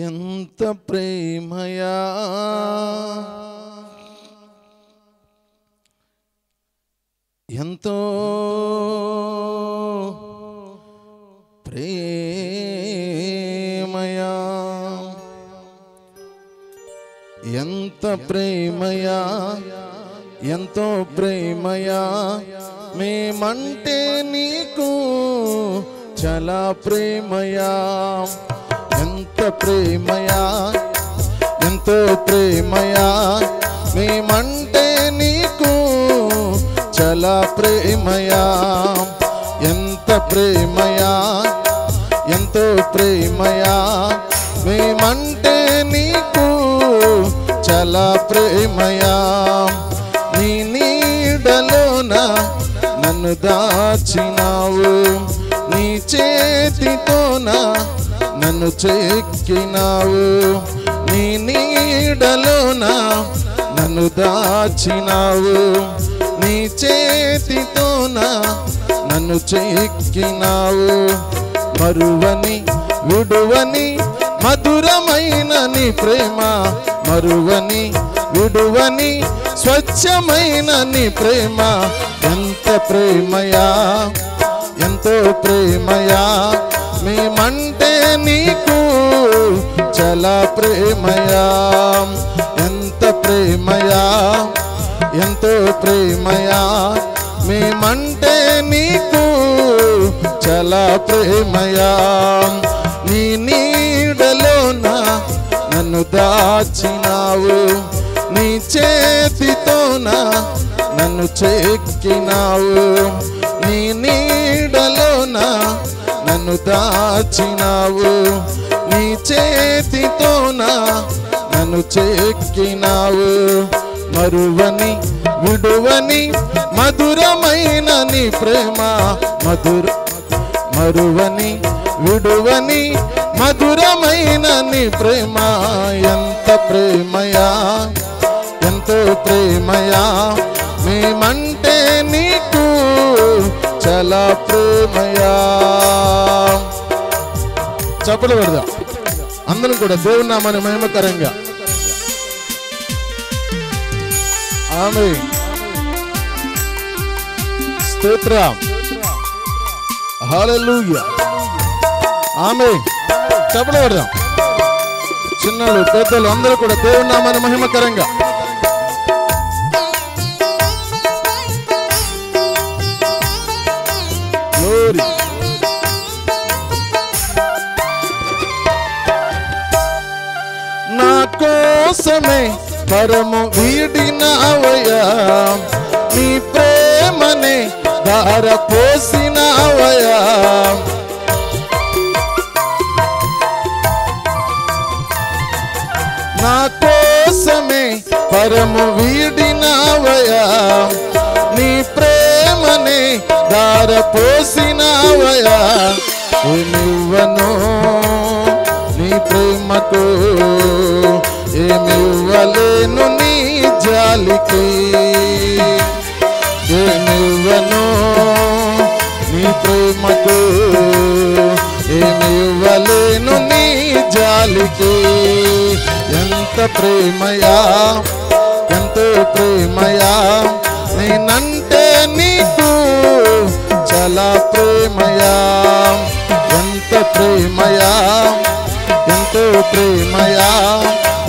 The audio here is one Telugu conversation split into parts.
ఎంత ప్రేమయా ఎంతో ప్రేమయా ఎంత ప్రేమయా ఎంతో ప్రేమయా మేమంటే నీకు చాలా ప్రేమయా ఎంత ప్రేమయా ఎంతో ప్రేమయా మేమంటే నీకు చాలా ప్రేమయా ఎంత ప్రేమయా ఎంతో ప్రేమయా మేమంటే నీకు చాలా ప్రేమయా నీ నీడలోన నన్ను దాచినావు నీ చేతితోన నన్ను చెక్కినావు నీ నీడలోన నన్ను దాచినావు నీ చేతితోన నన్ను చెక్కినావు మరువని విడువని మధురమైన నీ ప్రేమ మరువని విడువని స్వచ్ఛమైన నీ ప్రేమ ఎంత ప్రేమయా ఎంతో ప్రేమయా మేమంటే నీకు చాలా ప్రేమయా ఎంత ప్రేమయా ఎంతో ప్రేమయా మేమంటే నీకు చాలా ప్రేమయా నీ నీడలోన నన్ను దాచినావు నీ చేతితోన నన్ను చెక్కినావు నీ నీడలోన నన్ను దాచినావు నీ చేతితోన నన్ను చెక్కినావు మరువని విడువని మధురమైన నీ ప్రేమ మరువని విడువని మధురమైన నీ ప్రేమ ఎంత ప్రేమయా ఎంతో ప్రేమయా మేమంటే నీకు చాలా ప్రేమయా చప్పట్లు పెడదాం అందరం కూడా దేవుని నామాన్ని మహిమకరంగా ఆమేన్ స్తోత్రం హల్లెలూయా ఆమేన్ చప్పట్లు పెడదాం చిన్నలు పెద్దలు అందరూ కూడా దేవుని నామాన్ని మహిమకరంగా గ్లోరీ నా కోసమే పరము వీడినావయ్యా నీ ప్రేమనే ధార పోసినావయ్యా నా కోసమే పరము వీడినావయ్యా నీ ప్రేమనే ధార పోసినావయ్యా ఏమివ్వను నీ ప్రేమకు ఏమివ్వలేను నీ జాలికి ఏమివ్వను నీ ప్రేమకు ఏమివ్వలేను నీ జాలికి ఎంత ప్రేమయా ఎంతో ప్రేమయా నేనంటే నీకు చాలా ప్రేమయా ఎంత ప్రేమయా ఎంతో ప్రేమయా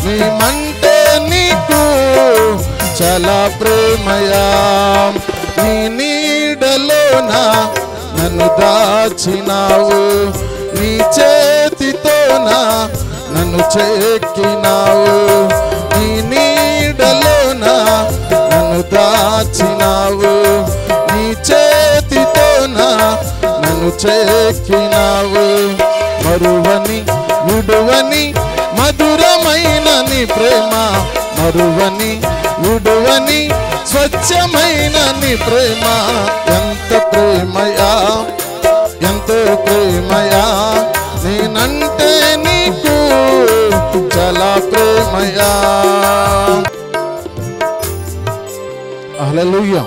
మేమంటే నీకు చాలా ప్రేమయా నీ నీడలోన నన్ను దాచినావు నీ చేతితోన నన్ను చెక్కినావు నీ నీడలోన నన్ను దాచినావు నీ చేతితోన నన్ను చెక్కినావు మరువని విడువని మధురమైన నీ ప్రేమ మరువని విడువని స్వచ్ఛమైన నీ ప్రేమ ఎంత ప్రేమయా ఎంతో ప్రేమయా నేనంటే నీకు చాలా ప్రేమయా హల్లెలూయా